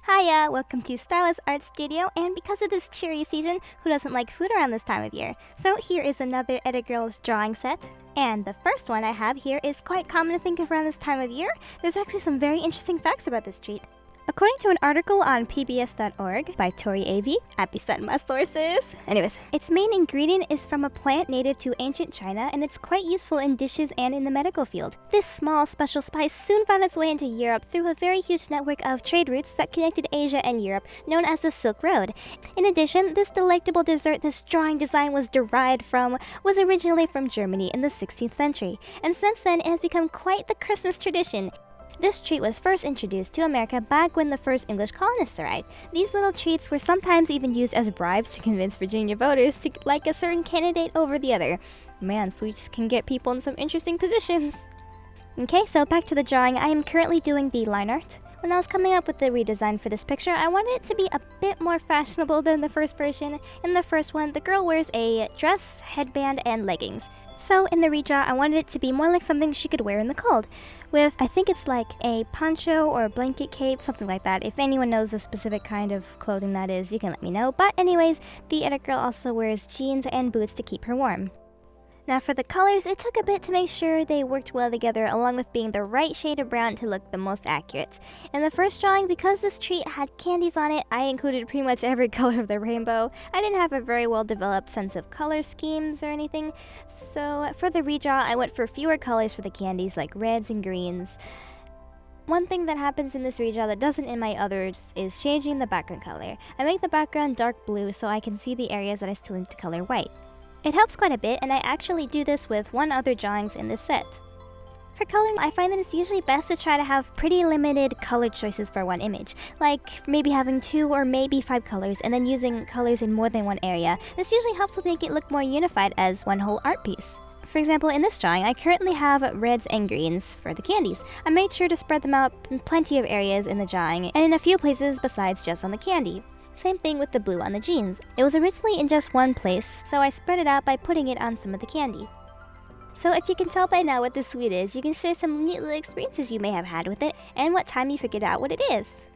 Hiya! Welcome to Starla's Art Studio, and because of this cheery season, who doesn't like food around this time of year? So here is another Edigirls drawing set, and the first one I have here is quite common to think of around this time of year. There's actually some very interesting facts about this treat. According to an article on pbs.org by Tori A.V., happy setting my sources. Anyways, its main ingredient is from a plant native to ancient China, and it's quite useful in dishes and in the medical field. This small special spice soon found its way into Europe through a very huge network of trade routes that connected Asia and Europe, known as the Silk Road. In addition, this delectable dessert this drawing design was derived from was originally from Germany in the 16th century, and since then it has become quite the Christmas tradition. This treat was first introduced to America back when the first English colonists arrived. These little treats were sometimes even used as bribes to convince Virginia voters to like a certain candidate over the other. Man, sweets can get people in some interesting positions. Okay, so back to the drawing. I am currently doing the line art. When I was coming up with the redesign for this picture, I wanted it to be a bit more fashionable than the first version. In the first one, the girl wears a dress, headband, and leggings. So in the redraw, I wanted it to be more like something she could wear in the cold, with, I think it's like a poncho or a blanket cape, something like that. If anyone knows the specific kind of clothing that is, you can let me know. But anyways, the Edigirl also wears jeans and boots to keep her warm. Now for the colors, it took a bit to make sure they worked well together, along with being the right shade of brown to look the most accurate. In the first drawing, because this treat had candies on it, I included pretty much every color of the rainbow. I didn't have a very well developed sense of color schemes or anything, so for the redraw, I went for fewer colors for the candies like reds and greens. One thing that happens in this redraw that doesn't in my others is changing the background color. I make the background dark blue so I can see the areas that I still need to color white. It helps quite a bit, and I actually do this with one other drawings in this set. For coloring, I find that it's usually best to try to have pretty limited color choices for one image, like maybe having 2 or maybe 5 colors and then using colors in more than one area. This usually helps with making it look more unified as one whole art piece. For example, in this drawing, I currently have reds and greens for the candies. I made sure to spread them out in plenty of areas in the drawing, and in a few places besides just on the candy. Same thing with the blue on the jeans. It was originally in just one place, so I spread it out by putting it on some of the candy. So if you can tell by now what this sweet is, you can share some neat little experiences you may have had with it, and what time you figured out what it is.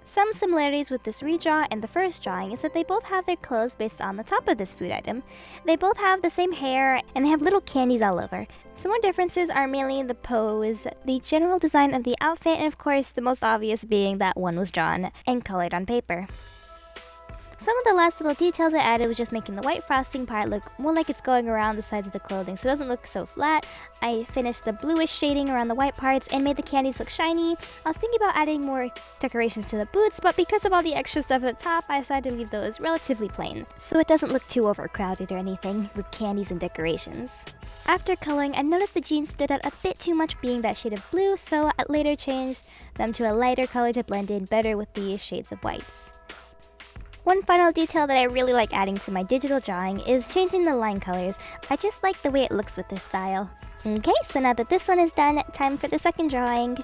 Some similarities with this redraw and the first drawing is that they both have their clothes based on the top of this food item. They both have the same hair, and they have little candies all over. Some more differences are mainly the pose, the general design of the outfit, and of course the most obvious being that one was drawn and colored on paper. Some of the last little details I added was just making the white frosting part look more like it's going around the sides of the clothing so it doesn't look so flat. I finished the bluish shading around the white parts and made the candies look shiny. I was thinking about adding more decorations to the boots, but because of all the extra stuff at the top, I decided to leave those relatively plain, so it doesn't look too overcrowded or anything with candies and decorations. After coloring, I noticed the jeans stood out a bit too much being that shade of blue, so I later changed them to a lighter color to blend in better with the shades of whites. One final detail that I really like adding to my digital drawing is changing the line colors. I just like the way it looks with this style. Okay, so now that this one is done, time for the second drawing.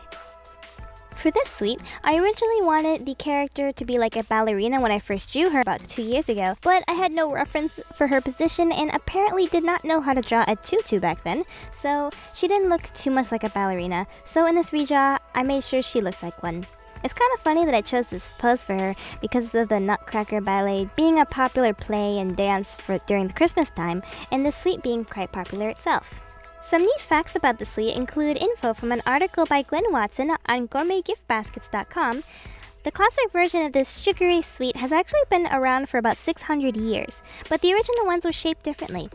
For this suite, I originally wanted the character to be like a ballerina when I first drew her about 2 years ago, but I had no reference for her position and apparently did not know how to draw a tutu back then, so she didn't look too much like a ballerina. So in this redraw, I made sure she looked like one. It's kind of funny that I chose this pose for her because of the Nutcracker Ballet being a popular play and dance during the Christmas time, and the suite being quite popular itself. Some neat facts about the suite include info from an article by Glenn Watson on gourmetgiftbaskets.com. The classic version of this sugary sweet has actually been around for about 600 years, but the original ones were shaped differently.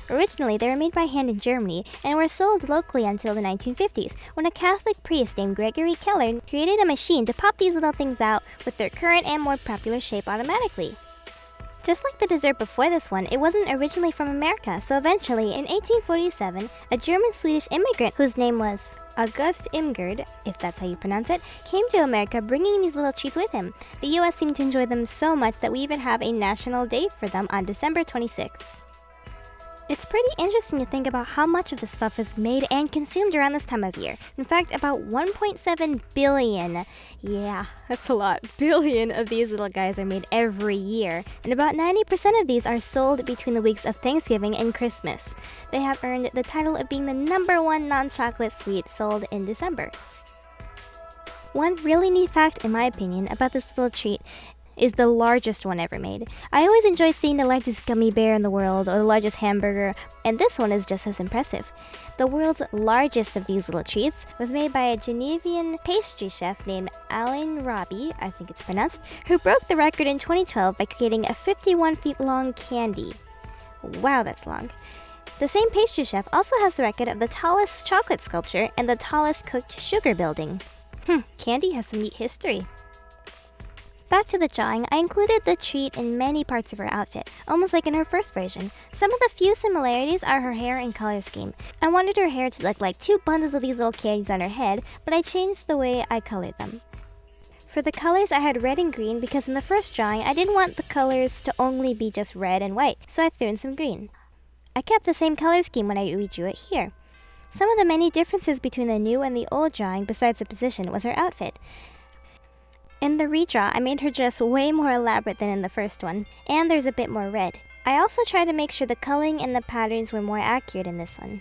Originally, they were made by hand in Germany and were sold locally until the 1950s, when a Catholic priest named Gregory Keller created a machine to pop these little things out with their current and more popular shape automatically. Just like the dessert before this one, it wasn't originally from America, so eventually, in 1847, a German-Swedish immigrant whose name was August Imgard, if that's how you pronounce it, came to America bringing these little treats with him. The US seemed to enjoy them so much that we even have a national day for them on December 26th. It's pretty interesting to think about how much of this stuff is made and consumed around this time of year. In fact, about 1.7 billion, yeah, that's a lot, billion of these little guys are made every year. And about 90% of these are sold between the weeks of Thanksgiving and Christmas. They have earned the title of being the #1 non-chocolate sweet sold in December. One really neat fact, in my opinion, about this little treat is the largest one ever made. I always enjoy seeing the largest gummy bear in the world or the largest hamburger, and this one is just as impressive. The world's largest of these little treats was made by a Genevian pastry chef named Alain Robbie, I think it's pronounced, who broke the record in 2012 by creating a 51 feet long candy. Wow, that's long. The same pastry chef also has the record of the tallest chocolate sculpture and the tallest cooked sugar building. Candy has some neat history. Back to the drawing, I included the treat in many parts of her outfit, almost like in her first version. Some of the few similarities are her hair and color scheme. I wanted her hair to look like 2 bundles of these little candies on her head, but I changed the way I colored them. For the colors, I had red and green because in the first drawing, I didn't want the colors to only be just red and white, so I threw in some green. I kept the same color scheme when I redrew it here. Some of the many differences between the new and the old drawing, besides the position, was her outfit. In the redraw, I made her dress way more elaborate than in the first one, and there's a bit more red. I also tried to make sure the coloring and the patterns were more accurate in this one.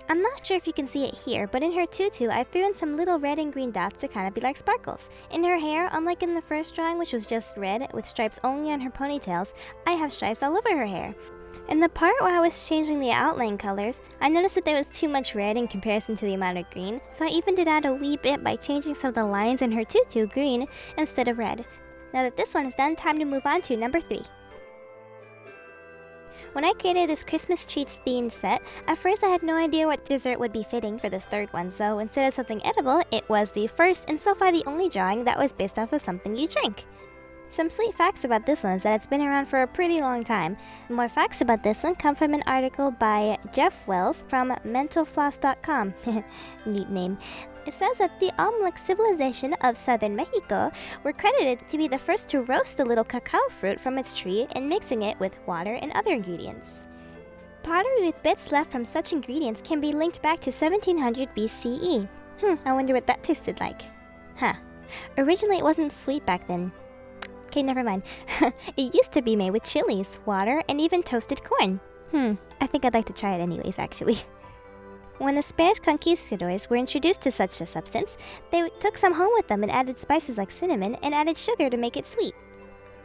I'm not sure if you can see it here, but in her tutu, I threw in some little red and green dots to kind of be like sparkles. In her hair, unlike in the first drawing, which was just red, with stripes only on her ponytails, I have stripes all over her hair. In the part where I was changing the outline colors, I noticed that there was too much red in comparison to the amount of green, so I even did add a wee bit by changing some of the lines in her tutu green instead of red. Now that this one is done, time to move on to number 3. When I created this Christmas treats themed set, at first I had no idea what dessert would be fitting for this third one, so instead of something edible, it was the first and so far the only drawing that was based off of something you drink. Some sweet facts about this one is that it's been around for a pretty long time. More facts about this one come from an article by Jeff Wells from mentalfloss.com. Neat name. It says that the Olmec civilization of southern Mexico were credited to be the first to roast the little cacao fruit from its tree and mixing it with water and other ingredients. Pottery with bits left from such ingredients can be linked back to 1700 BCE. I wonder what that tasted like. Originally it wasn't sweet back then. Okay, never mind. It used to be made with chilies, water, and even toasted corn. I think I'd like to try it anyways, actually. When the Spanish conquistadors were introduced to such a substance, they took some home with them and added spices like cinnamon and added sugar to make it sweet.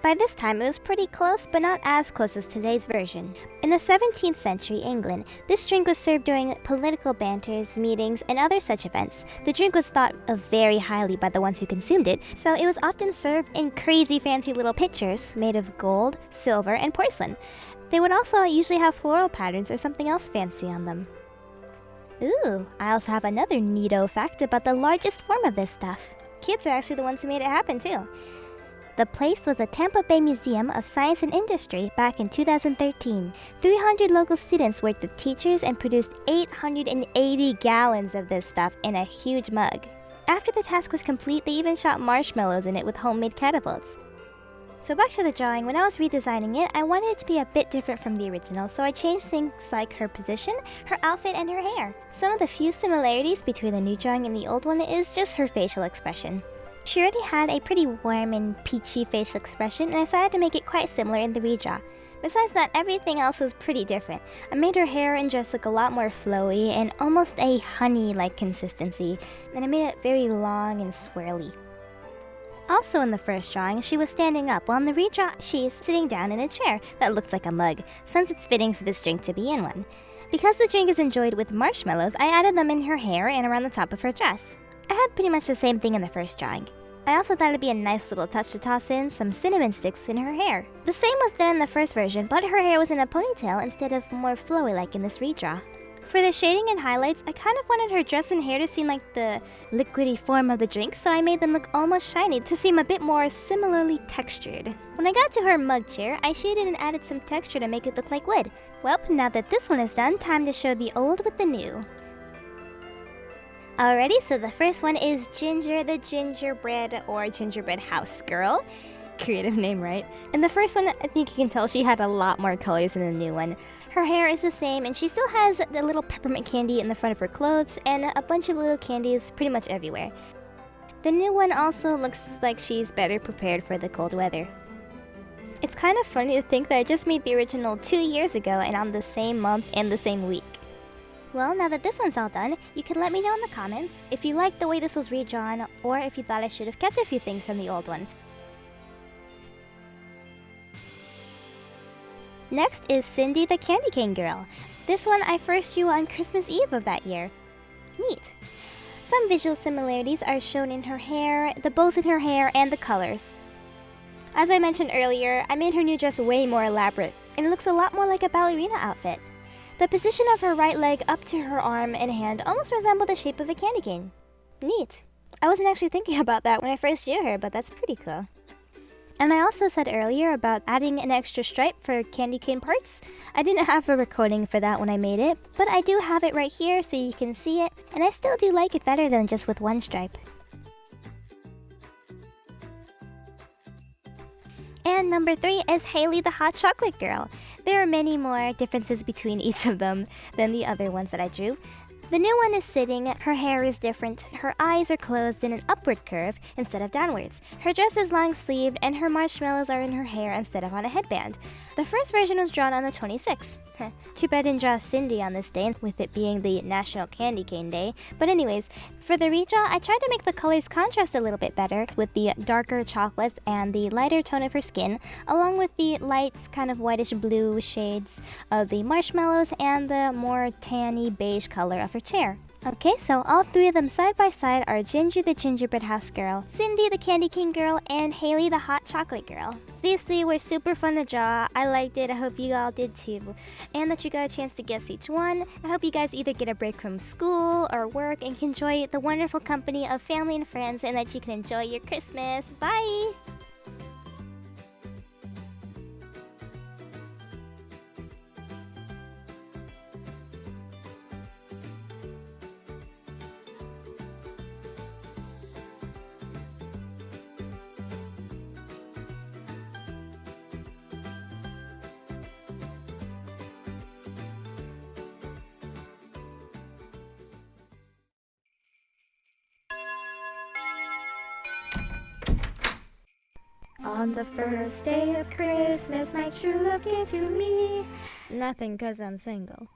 By this time, it was pretty close, but not as close as today's version. In the 17th century England, this drink was served during political banters, meetings, and other such events. The drink was thought of very highly by the ones who consumed it, so it was often served in crazy fancy little pitchers made of gold, silver, and porcelain. They would also usually have floral patterns or something else fancy on them. Ooh, I also have another neato fact about the largest form of this stuff. Kids are actually the ones who made it happen too. The place was the Tampa Bay Museum of Science and Industry back in 2013. 300 local students worked with teachers and produced 880 gallons of this stuff in a huge mug. After the task was complete, they even shot marshmallows in it with homemade catapults. So back to the drawing, when I was redesigning it, I wanted it to be a bit different from the original, so I changed things like her position, her outfit, and her hair. Some of the few similarities between the new drawing and the old one is just her facial expression. She already had a pretty warm and peachy facial expression, and I decided to make it quite similar in the redraw. Besides that, everything else was pretty different. I made her hair and dress look a lot more flowy and almost a honey-like consistency, and I made it very long and swirly. Also in the first drawing, she was standing up, while in the redraw, she's sitting down in a chair that looks like a mug, since it's fitting for this drink to be in one. Because the drink is enjoyed with marshmallows, I added them in her hair and around the top of her dress. I had pretty much the same thing in the first drawing. I also thought it'd be a nice little touch to toss in some cinnamon sticks in her hair. The same was done in the first version, but her hair was in a ponytail instead of more flowy like in this redraw. For the shading and highlights, I kind of wanted her dress and hair to seem like the liquidy form of the drink, so I made them look almost shiny to seem a bit more similarly textured. When I got to her mug chair, I shaded and added some texture to make it look like wood. Well, now that this one is done, time to show the old with the new. Alrighty, so the first one is Ginger the Gingerbread or Gingerbread House Girl. Creative name, right? In the first one, I think you can tell she had a lot more colors than the new one. Her hair is the same, and she still has the little peppermint candy in the front of her clothes and a bunch of little candies pretty much everywhere. The new one also looks like she's better prepared for the cold weather. It's kind of funny to think that I just made the original 2 years ago and on the same month and the same week. Well, now that this one's all done, you can let me know in the comments if you liked the way this was redrawn or if you thought I should have kept a few things from the old one. Next is Cindy the Candy Cane Girl. This one I first drew on Christmas Eve of that year. Neat. Some visual similarities are shown in her hair, the bows in her hair, and the colors. As I mentioned earlier, I made her new dress way more elaborate, and it looks a lot more like a ballerina outfit. The position of her right leg up to her arm and hand almost resembled the shape of a candy cane. Neat. I wasn't actually thinking about that when I first drew her, but that's pretty cool. And I also said earlier about adding an extra stripe for candy cane parts. I didn't have a recording for that when I made it, but I do have it right here so you can see it, and I still do like it better than just with one stripe. And number 3 is Haley the Hot Chocolate Girl. There are many more differences between each of them than the other ones that I drew. The new one is sitting, her hair is different, her eyes are closed in an upward curve instead of downwards. Her dress is long sleeved and her marshmallows are in her hair instead of on a headband. The first version was drawn on the 26th. Too bad I didn't draw Cindy on this day, with it being the National Candy Cane Day. But anyways, for the redraw, I tried to make the colors contrast a little bit better with the darker chocolates and the lighter tone of her skin, along with the light, kind of whitish blue shades of the marshmallows and the more tanny beige color of her chair. Okay, so all 3 of them side by side are Ginger the Gingerbread House Girl, Cindy the Candy Cane Girl, and Haley the Hot Chocolate Girl. These 3 were super fun to draw. I liked it. I hope you all did too. And that you got a chance to guess each one. I hope you guys either get a break from school or work and can enjoy the wonderful company of family and friends, and that you can enjoy your Christmas. Bye! On the first day of Christmas, my true love came to me. Nothing 'cause I'm single.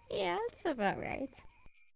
Yeah, that's about right.